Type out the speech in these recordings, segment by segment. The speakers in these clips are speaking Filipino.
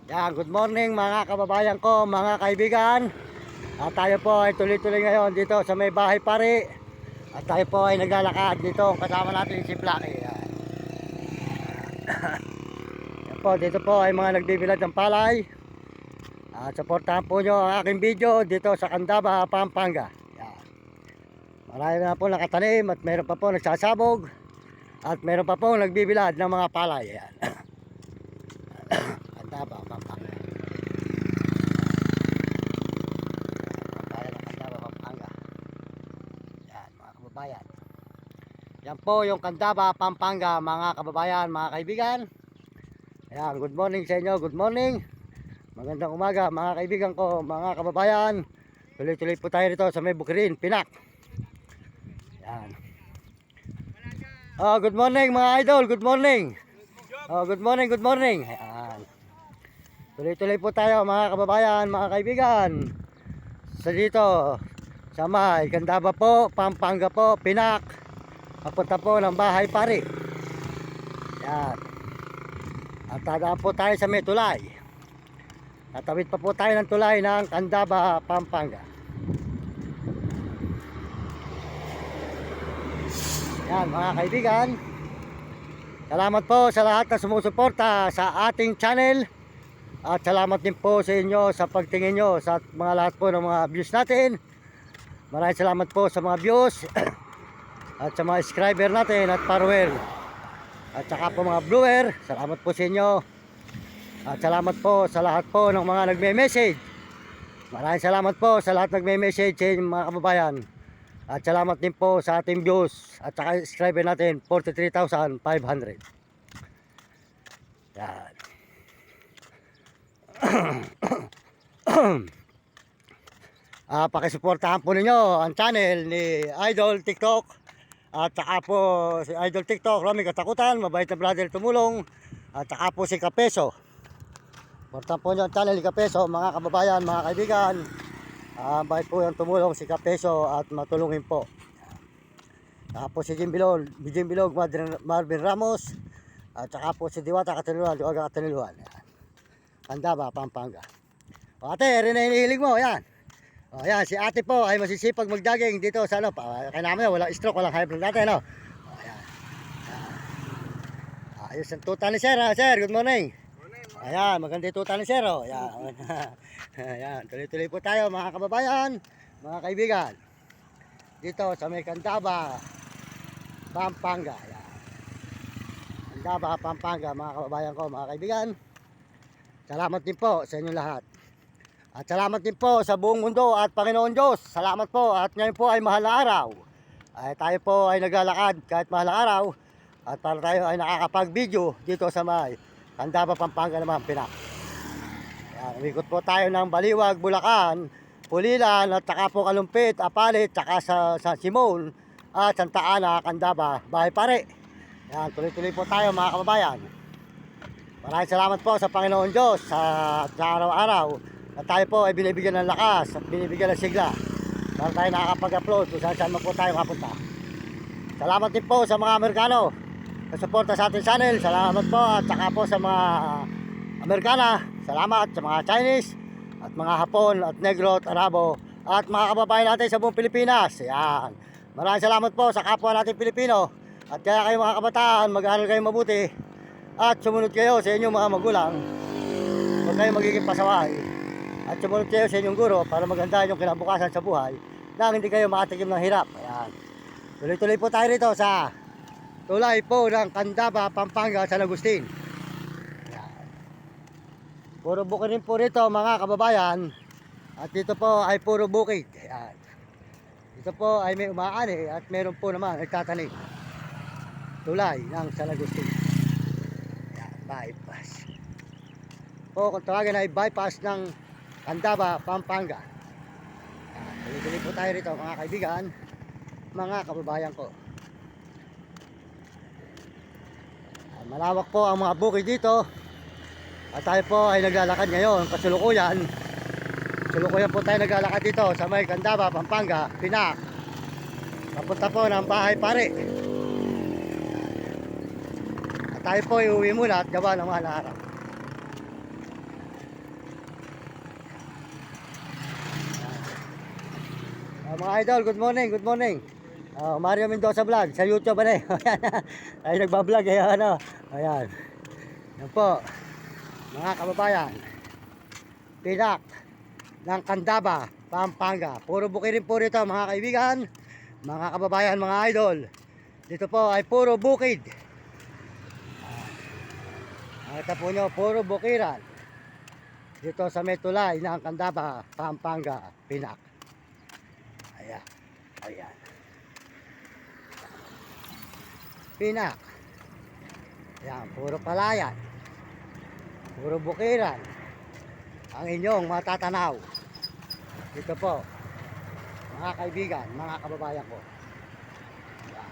Yan, good morning mga kababayan ko, mga kaibigan. At tayo po ay tuloy-tuloy ngayon dito sa may bahay pare. At tayo po ay naglalakad dito. Kasama natin si Blackie. Yan. Yan po, dito po ay mga nagbibilad ng palay. At supportahan po nyo ang aking video dito sa Candaba, Pampanga. Yan. Marami na po nakatanim at meron pa po nagsasabog. At meron pa po nagbibilad ng mga palay. Yan. Candaba, Pampanga. Bayan ng Candaba, Pampanga. Yan, mga kababayan. Yan po yung Candaba, Pampanga, mga kababayan, mga kaibigan. Yan, good morning sa inyo, good morning. Magandang umaga, mga kaibigan ko, mga kababayan. Tuloy-tuloy po tayo rito sa may Bukirin, Pinak. Yan. Oh, good morning mga idol, good morning. Oh, good morning, good morning. Yan. Tuloy-tuloy po tayo mga kababayan, mga kaibigan. Sa dito, sa may Candaba po, Pampanga po, Pinak. Papunta po ng bahay pare. Yan. At tadaan po tayo sa may tulay. Tatawid pa po tayo ng tulay ng Candaba, Pampanga. Yan mga kaibigan. Salamat po sa lahat na sumusuporta sa ating channel. At salamat din po sa inyo sa pagtingin nyo sa mga lahat po ng mga views natin. Maraming salamat po sa mga views at sa mga subscriber natin at follower. At saka po mga viewer, salamat po sa inyo. At salamat po sa lahat po ng mga nagme-message. Maraming salamat po sa lahat nagme-message sa inyo mga kababayan. At salamat din po sa ating views at saka subscriber natin 43,500. Yan. Pakisuportahan po ninyo ang channel ni Idol TikTok. At saka po si Idol TikTok, Romy Katakutan, mabait na brother tumulong. At saka po si Kapeso. Suportahan po nyo ang channel ni Kapeso, mga kababayan, mga kaibigan. Bait po yung tumulong si Kapeso at matulungin po. Saka po si Jim Bilog, Marvin Ramos. At saka po si Diwata Kataniluan, Diwaga Kataniluan. Candaba, Pampanga. O ate, rin na hinihilig mo, yan. O yan, si ate po ay masisipag mag-jogging dito sa ano, kaya namin walang stroke, walang high blood natin, no? O yan. Ayos ang tuta ni Sir, Sir, good morning. Ayan, maganda yung tuta ni Sir, o. Ayan. Ayan, tuloy-tuloy po tayo mga kababayan, mga kaibigan. Dito sa may Candaba, Pampanga. Ayan. Candaba, Pampanga, mga kababayan ko, mga kaibigan. Salamat din po sa inyong lahat. At salamat din po sa buong mundo at Panginoon Diyos. Salamat po at ngayon po ay mahal na araw. Ay tayo po ay naglalakad kahit mahal na araw. At para tayo ay nakakapag-video dito sa may Candaba, Pampanga naman, Pinak. Yan, umikot po tayo ng Baliwag, Bulacan, Pulilan at saka po Kalumpit, Apalit, saka sa Simon at Santa Ana, Candaba, bahay pare. Yan, tuloy-tuloy po tayo mga kababayan. Maraming salamat po sa Panginoon Diyos sa araw-araw na tayo po ay binibigyan ng lakas at binibigyan ng sigla para tayo nakakapag-upload kung saan man po tayo kapunta. Salamat din po sa mga Amerikano na suporta sa ating channel. Salamat po at saka po sa mga Amerikana. Salamat sa mga Chinese at mga Hapon at Negro at Arabo at mga kababayan natin sa buong Pilipinas. Yan. Maraming salamat po sa kapwa natin Pilipino at kaya kayo mga kabataan mag-aaral kayo mabuti. At sumunod kayo sa inyong mga magulang. Huwag kayong magiging pasaway. At sumunod kayo sa inyong guro para maganda yung kinabukasan sa buhay nang hindi kayo makatikim ng hirap. Ayan. Tuloy-tuloy po tayo rito sa tulay po ng Candaba, Pampanga, San Agustin. Ayan. Puro bukid rin po rito mga kababayan. At dito po ay puro bukid. Ayan. Dito po ay may umaani at meron po naman nagtatanim. Tulay ng San Agustin. Bypass po, kung tawagin ay bypass ng Candaba, Pampanga. Tuloy-tuloy po tayo rito mga kaibigan, mga kababayan ko. Malawak po ang mga bukid dito. At tayo po ay naglalakad ngayon kasulukuyan po tayo naglalakad dito sa may Candaba, Pampanga, Pinak. Papunta po ng bahay pare. Tayo po iuwi muna at gawa ng mga araw. Mga idol, good morning, good morning. Mario Mendoza Vlog sa YouTube ano. Ay nagba-vlog ano. Ayan. Yan po. Mga kababayan. Pinak ng Candaba, Pampanga. Puro bukid rin po rito mga kaibigan, mga kababayan, mga idol. Dito po ay puro bukid. Nakita po nyo, puro bukiran. Dito sa may tulay ng Candaba, Pampanga, Pinak. Ayan. Ayan. Pinak. Ayan, puro palayan. Puro bukiran. Ang inyong matatanaw. Dito po, mga kaibigan, mga kababayan ko. Ayan.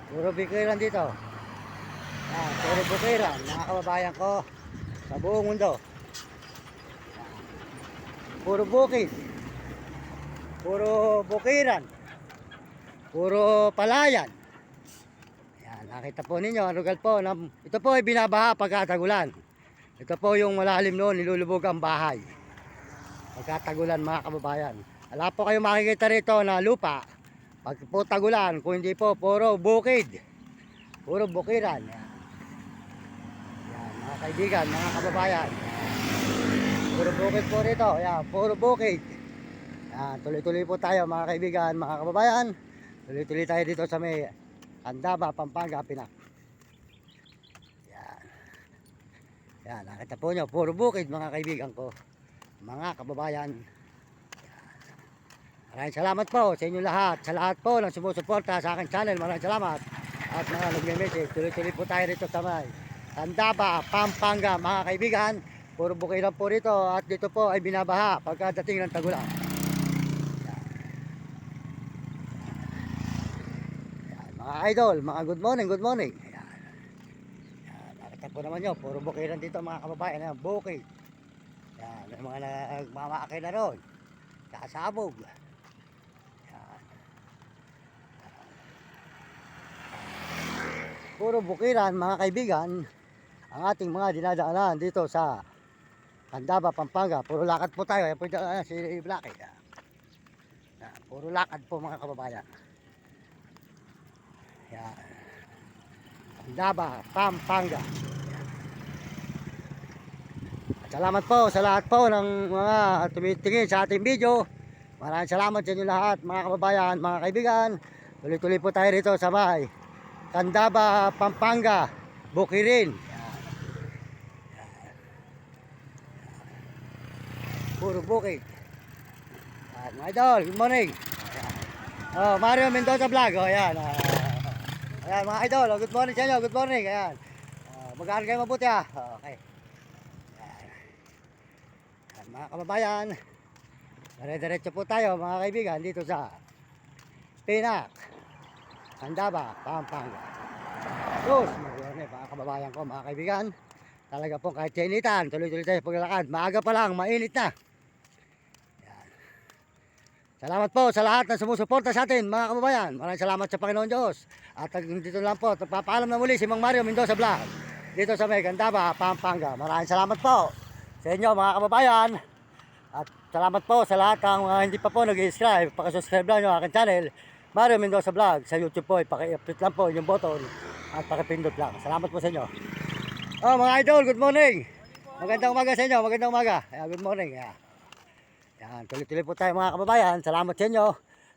Puro bukiran dito. Ayan, puro bukiran, mga kababayan ko sa buong mundo. Ayan. Puro bukid. Puro bukiran. Puro palayan. Ayan, nakita po ninyo ang lugar po. Ito po ay binabaha pagkatagulan. Ito po yung malalim noon, nilulubog ang bahay. Pagkatagulan mga kababayan. Wala po kayong makikita rito na lupa. Pag po tagulan, kung hindi po, puro bukid. Puro bukiran. Ayan. Ayan, mga kaibigan, mga kababayan. Puro bukid po rito. Ayan, puro bukid. Ayan, tuloy-tuloy po tayo mga kaibigan, mga kababayan. Tuloy-tuloy tayo dito sa may Candaba, Pampanga, Pinak. Ayan. Ayan, nakita po nyo, puro bukid mga kaibigan ko, mga kababayan. Ayan. Maraming salamat po sa inyo lahat, sa lahat po ng sumusuporta sa aking channel. Maraming salamat. At mga nagme-message, tuloy-tuloy po tayo rito sa may Candaba, Pampanga mga kaibigan. Puro bukiran po rito at dito po ay binabaha pagkadating ng tagulan. Mga idol, mga good morning, good morning. Ayan. Ayan, nakita po naman nyo, puro bukiran dito mga kababayan. Ayan, bukid. Ayan, may mga nagmamakay na ron. Kasabog. Ayan. Puro bukiran mga kaibigan. Ang ating mga dinadaanan dito sa Candaba, Pampanga. Puro lakad po tayo. Ayan po si Blacky. Ayan, puro lakad po mga kababayan. Yan. Candaba, Pampanga. At salamat po sa lahat po ng mga tumitingin sa ating video. Maraming salamat sa inyo lahat mga kababayan, mga kaibigan. Tuloy-tuloy po tayo rito sa may Candaba, Pampanga, Bukirin. Yan. Yan. Puro bukid. Yan, mga idol, good morning. Yan. Oh, Mario Mendoza Vlog. Oh, yan. Ayan mga idol, good morning sa inyo, good morning. Ayan. Mag-aaral kayo mabuti ha. Okay. Ayan. Ayan, mga kababayan. Dire-diretso po tayo mga kaibigan dito sa Pinak, Candaba, Pampanga. Sus, mga kababayan ko, mga kaibigan. Talaga po kahit siinitan, tuloy-tuloy tayo paglalakad. Maaga pa lang, mainit na. Salamat po sa lahat na sumusuporta sa atin mga kababayan. Maraming salamat sa Panginoon Diyos. At dito lang po, papaalam na muli si Mang Mario Mendoza Vlog dito sa may Candaba, Pampanga. Maraming salamat po sa inyo mga kababayan. At salamat po sa lahat ng hindi pa po nag-subscribe. Pakisubscribe lang yung aking channel, Mario Mendoza Vlog. Sa YouTube po, paki-update lang po yung button at pakipindot lang. Salamat po sa inyo. Oh mga idol, good morning. Magandang umaga sa inyo, magandang umaga. Good morning. Yan, tuloy-tuloy po tayo mga kababayan. Salamat sa inyo.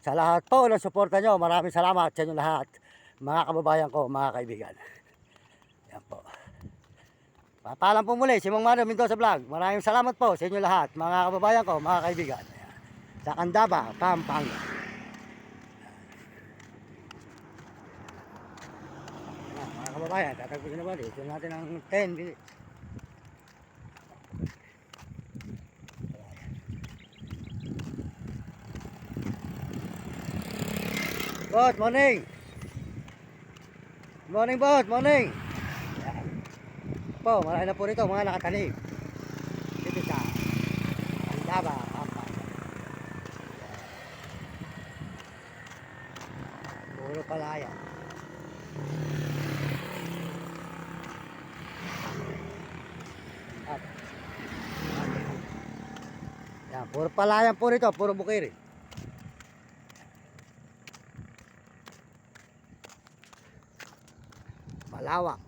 Sa lahat po ng suporta nyo. Maraming salamat sa inyo lahat. Mga kababayan ko, mga kaibigan. Yan po. Papaalam po muli si Mang Mario Mendoza Vlog. Maraming salamat po sa inyo lahat. Mga kababayan ko, mga kaibigan. Yan. Sa Candaba, Pampanga. Yan, mga kababayan, tatagpusin na ba? Ito natin ng 10 minutes. Boss, morning. Morning, boss, morning. Yan. Po, marami na po rito mga nakatanim. Dito sa Candaba, Pampanga. Puro palaya. At, yan, puro palayan po rito, puro bukiri. malawak.